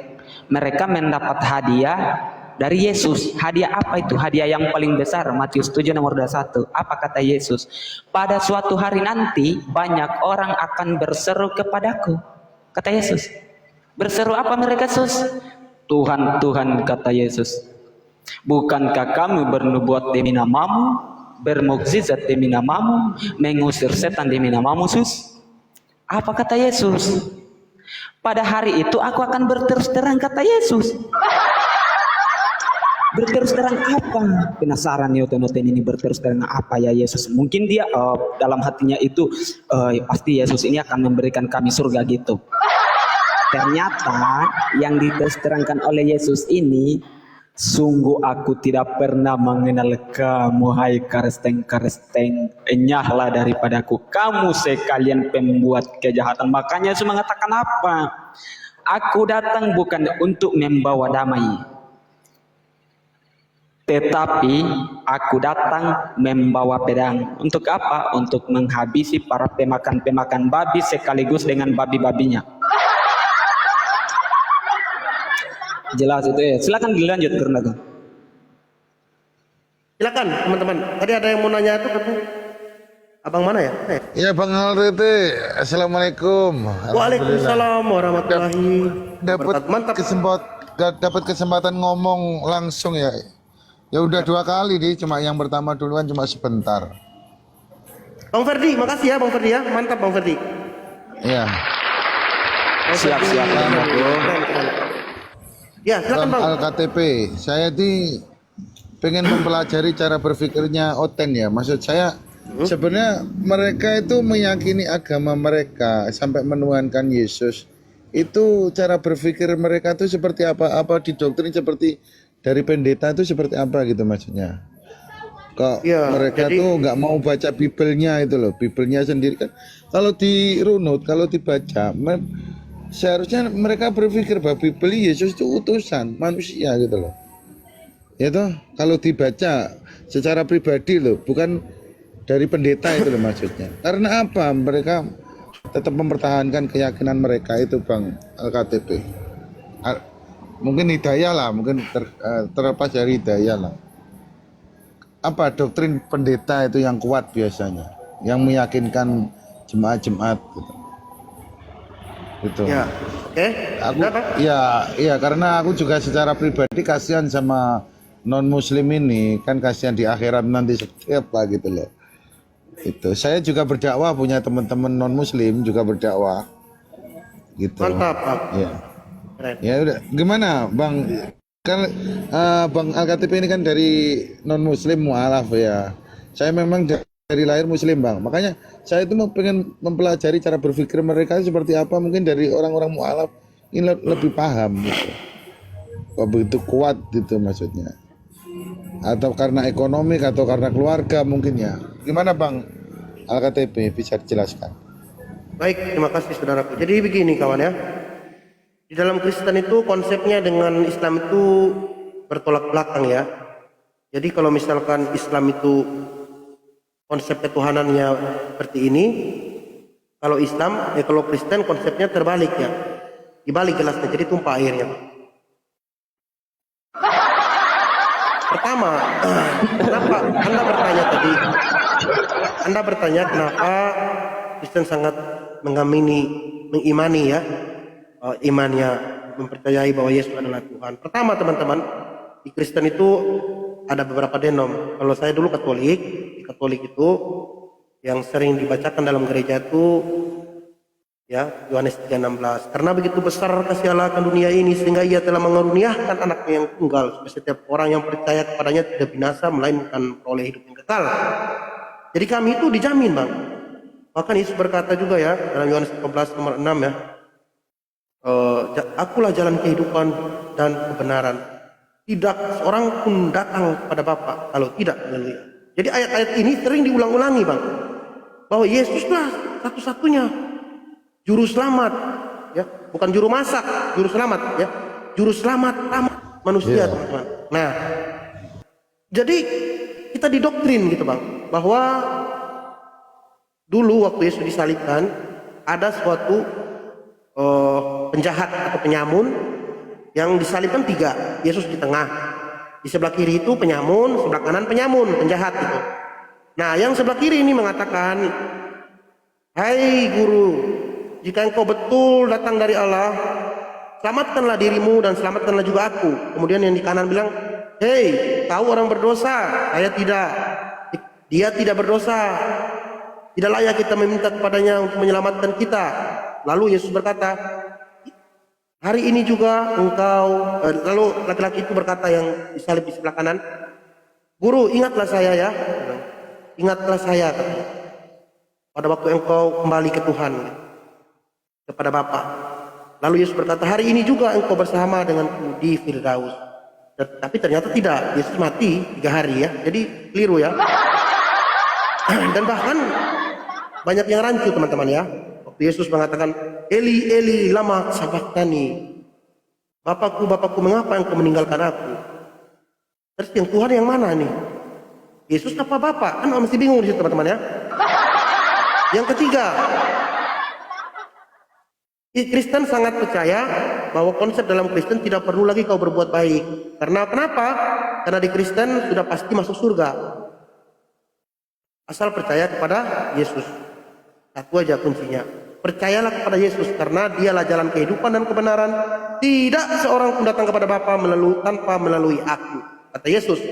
mereka mendapat hadiah dari Yesus. Hadiah apa itu? Hadiah yang paling besar. Matius 7 nomor 21. Apa kata Yesus? Pada suatu hari nanti banyak orang akan berseru kepadaku. Kata Yesus. Berseru apa mereka, Sus? Tuhan, kata Yesus. Bukankah kami bernubuat demi namamu, bermukjizat demi namamu, mengusir setan demi namamu, Sus? Apa kata Yesus? Pada hari itu aku akan berterus terang, kata Yesus. Berterus terang apa? Penasaran nih Oten ini berterus terang apa ya Yesus? Mungkin dia dalam hatinya itu pasti Yesus ini akan memberikan kami surga gitu. Ternyata yang diterus terangkan oleh Yesus ini, sungguh aku tidak pernah mengenal kamu, hai Karesteng. Enyahlah daripadaku, kamu sekalian pembuat kejahatan. Makanya Yesus mengatakan apa? Aku datang bukan untuk membawa damai, tetapi aku datang membawa pedang. Untuk apa? Untuk menghabisi para pemakan babi sekaligus dengan babi-babinya. Jelas itu ya. Silakan dilanjut Kurnaga. Silakan teman-teman. Tadi ada yang mau nanya itu katanya. Abang mana ya? Ya Bang Aldete, Assalamualaikum. Waalaikumsalam warahmatullahi Dapat Mantap. dapat kesempatan ngomong langsung ya. Ya udah 2 kali nih, cuma yang pertama duluan cuma sebentar. Bang Ferdi, makasih ya Bang Ferdi ya. Mantap Bang Ferdi. Ya. Siap. Ya, silakan Bang Bang. Al-KTP, saya pengen mempelajari cara berpikirnya Oten ya. Maksud saya sebenarnya mereka itu meyakini agama mereka sampai menuhankan Yesus. Itu cara berpikir mereka itu seperti apa? Apa didoktrin seperti dari pendeta itu seperti apa gitu maksudnya. Kok Ya, mereka jadi tuh nggak mau baca Bibelnya itu loh, Bibelnya sendiri kan. Kalau dirunut, kalau dibaca, seharusnya mereka berpikir bahwa Bibel Yesus itu utusan manusia gitu loh. Ya toh, kalau dibaca secara pribadi loh, bukan dari pendeta itu loh maksudnya. Karena apa? Mereka tetap mempertahankan keyakinan mereka itu Bang LKTP. Mungkin hidayah lah, mungkin terlepas dari hidayah lah. Apa doktrin pendeta itu yang kuat biasanya, yang meyakinkan jemaat-jemaat gitu. Gitu. ya, oke. Aku Kenapa? ya karena aku juga secara pribadi kasihan sama non muslim ini, kan kasihan di akhirat nanti seperti apa gitu loh. Itu saya juga berdakwah, punya teman-teman non muslim juga berdakwah gitu. Mantap, Pak. Ya. Keren. Ya udah, gimana Bang? Kan Bang LKTP ini kan dari non muslim mualaf ya. Saya memang dari lahir muslim Bang. Makanya saya itu mau pengen mempelajari cara berpikir mereka seperti apa, mungkin dari orang-orang mualaf ini lebih paham gitu. Kok begitu kuat gitu maksudnya. Atau karena ekonomi atau karena keluarga mungkin ya. Gimana Bang LKTP bisa dijelaskan? Baik, terima kasih saudaraku. Jadi begini kawan ya. Di dalam Kristen itu konsepnya dengan Islam itu bertolak belakang ya. Jadi kalau misalkan Islam itu konsep ketuhanannya seperti ini, kalau Islam ya kalau Kristen konsepnya terbalik ya. Dibalik gelasnya, jadi tumpah airnya. Pertama, kenapa Anda bertanya tadi? Anda bertanya kenapa Kristen sangat mengimani ya, imannya mempercayai bahwa Yesus adalah Tuhan. Pertama teman-teman, di Kristen itu ada beberapa denom. Kalau saya dulu Katolik, di Katolik itu yang sering dibacakan dalam gereja itu ya Yohanes 3:16. Karena begitu besar kasih Allah akan dunia ini sehingga Ia telah mengaruniakan anaknya yang tunggal supaya setiap orang yang percaya kepadanya tidak binasa melainkan peroleh hidup yang kekal. Jadi kami itu dijamin Bang. Bahkan Yesus berkata juga ya dalam Yohanes 14:6 ya. Akulah jalan kehidupan dan kebenaran. Tidak seorang pun datang pada Bapa kalau tidak melalui. Jadi ayat-ayat ini sering diulang-ulangi Bang. Bahwa Yesuslah satu-satunya juru selamat ya, bukan juru masak, juru selamat ya. Juru selamat manusia teman-teman. Nah, jadi kita didoktrin gitu Bang, bahwa dulu waktu Yesus disalibkan ada suatu penjahat atau penyamun yang disalibkan 3, Yesus di tengah, di sebelah kiri itu penyamun, sebelah kanan penyamun, penjahat gitu. Nah yang sebelah kiri ini mengatakan, hai guru, jika engkau betul datang dari Allah, selamatkanlah dirimu dan selamatkanlah juga aku. Kemudian yang di kanan bilang, hei kau orang berdosa, saya tidak, dia tidak berdosa, tidak layak kita meminta kepadanya untuk menyelamatkan kita. Lalu Yesus berkata, hari ini juga engkau, lalu laki-laki itu berkata yang disalib di sebelah kanan, guru ingatlah saya ya, ingatlah saya katanya, pada waktu engkau kembali ke Tuhan, kepada Bapa. Lalu Yesus berkata, hari ini juga engkau bersama denganku di Firdaus. Tapi ternyata tidak, Yesus mati 3 hari ya, jadi keliru ya. Dan bahkan banyak yang rancu teman-teman ya. Yesus mengatakan, Eli, Eli, lama sabachthani. Bapakku, Bapakku, mengapa engkau meninggalkan aku? Terus yang Tuhan yang mana nih? Yesus apa Bapak? Kan masih bingung di situ teman-teman ya. Yang ketiga, Kristen sangat percaya bahwa konsep dalam Kristen tidak perlu lagi kau berbuat baik. Karena kenapa? Karena di Kristen sudah pasti masuk surga. Asal percaya kepada Yesus. Satu aja kuncinya. Percayalah kepada Yesus karena dialah jalan kehidupan dan kebenaran. Tidak seorang pun datang kepada Bapa tanpa melalui aku, kata Yesus.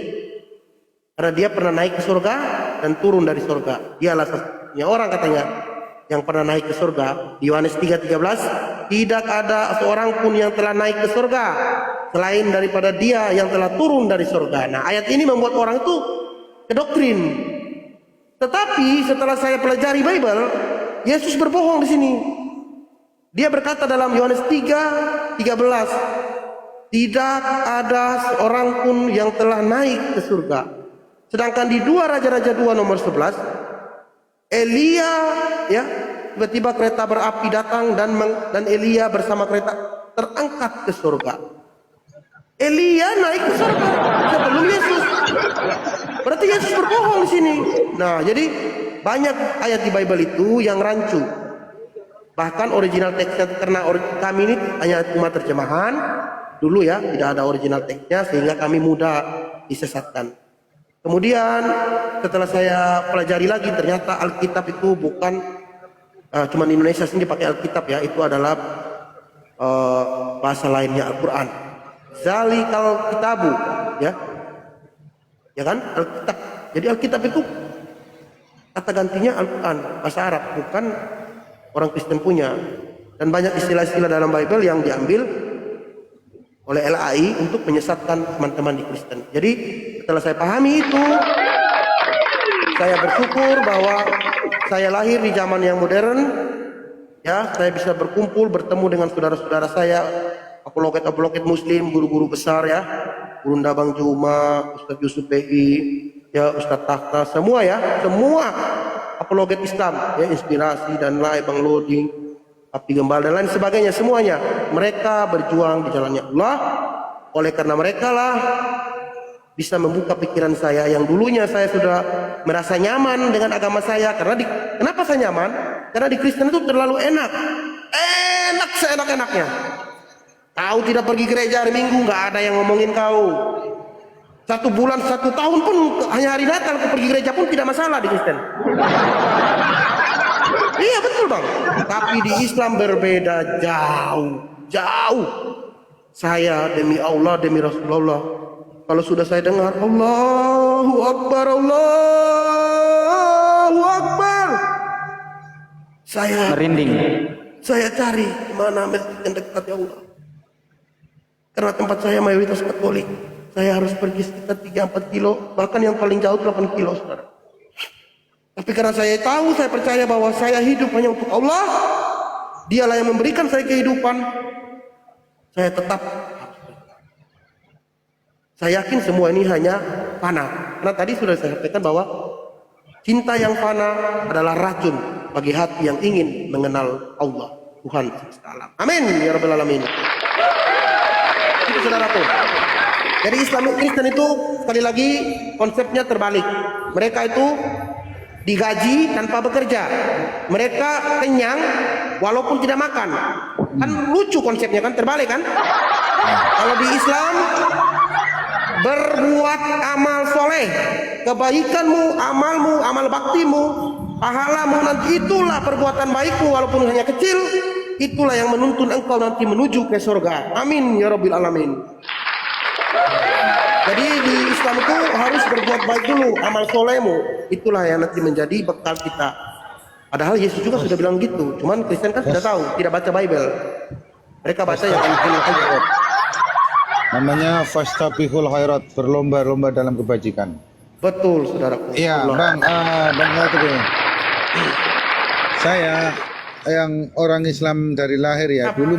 Karena dia pernah naik ke surga dan turun dari surga. Dialah satunya orang katanya yang pernah naik ke surga. Di Yohanes 3:13, tidak ada seorang pun yang telah naik ke surga selain daripada dia yang telah turun dari surga. Nah ayat ini membuat orang itu kedoktrin. Tetapi setelah saya pelajari Bible, Yesus berbohong di sini. Dia berkata dalam Yohanes 3:13, tidak ada seorang pun yang telah naik ke surga. Sedangkan di 2 Raja-Raja 2 nomor 11, Elia ya, tiba-tiba kereta berapi datang dan Elia bersama kereta terangkat ke surga. Elia naik ke surga sebelum Yesus. Berarti Yesus berbohong di sini. Nah, jadi banyak ayat di Bible itu yang rancu. Bahkan original teksnya, karena kami ini hanya cuma terjemahan dulu ya, tidak ada original teksnya sehingga kami mudah disesatkan. Kemudian setelah saya pelajari lagi, ternyata Alkitab itu bukan cuma di Indonesia sendiri pakai Alkitab ya, itu adalah bahasa lainnya Al-Quran. Zalikal kitabu ya, ya kan, Alkitab. Jadi Alkitab itu kata gantinya Al-Quran, bahasa Arab, bukan orang Kristen punya. Dan banyak istilah-istilah dalam Bible yang diambil oleh LAI untuk menyesatkan teman-teman di Kristen. Jadi setelah saya pahami itu, saya bersyukur bahwa saya lahir di zaman yang modern. Ya, saya bisa berkumpul, bertemu dengan saudara-saudara saya, apologet Muslim, guru-guru besar ya, Guru Bang Juma, Ustadz Yusuf PI, ya Ustadz Tahta, semua ya, semua apologet Islam, ya Inspirasi dan lain, Bang Loding, Api Gembal dan lain sebagainya, semuanya mereka berjuang di jalannya Allah. Oleh karena mereka lah bisa membuka pikiran saya yang dulunya saya sudah merasa nyaman dengan agama saya. Karena kenapa saya nyaman? Karena di Kristen itu terlalu enak seenak-enaknya. Kau tidak pergi gereja hari Minggu, nggak ada yang ngomongin kau. 1 bulan, 1 tahun pun hanya hari Natal kau pergi gereja pun tidak masalah di Kristen. Iya betul bang. Tapi di Islam berbeda jauh. Saya demi Allah, demi Rasulullah, kalau sudah saya dengar Allahu Akbar, saya Merinding. Saya cari mana masjid yang dekat ya Allah. Karena tempat saya mayoritas Katolik. Saya harus pergi sekitar 3-4 kilo, bahkan yang paling jauh 8 kilo, saudara. Tapi karena saya tahu, saya percaya bahwa saya hidup hanya untuk Allah. Dialah yang memberikan saya kehidupan. Saya tetap, saya yakin semua ini hanya fana. Karena tadi sudah saya sampaikan bahwa cinta yang fana adalah racun bagi hati yang ingin mengenal Allah, Tuhan semesta alam. Amin ya rabbal alamin. Itu saudaraku. Jadi Islam Kristen itu sekali lagi konsepnya terbalik. Mereka itu digaji tanpa bekerja. Mereka kenyang walaupun tidak makan. Kan lucu konsepnya kan, terbalik kan? Kalau di Islam, berbuat amal soleh, kebaikanmu, amalmu, amal baktimu, pahalamu, nanti itulah perbuatan baikmu walaupun hanya kecil, itulah yang menuntun engkau nanti menuju ke surga. Amin ya rabbil alamin. Jadi di Islam itu harus berbuat baik dulu, amal solehmu, itulah yang nanti menjadi bekal kita. Padahal Yesus juga sudah bilang gitu, cuman Kristen kan sudah tahu, tidak baca Bible. Mereka baca yang Al-Quran. Namanya fastabiqul khairat, berlomba-lomba dalam kebajikan. Betul, saudaraku. Iya, Bang, saya yang orang Islam dari lahir ya, dulu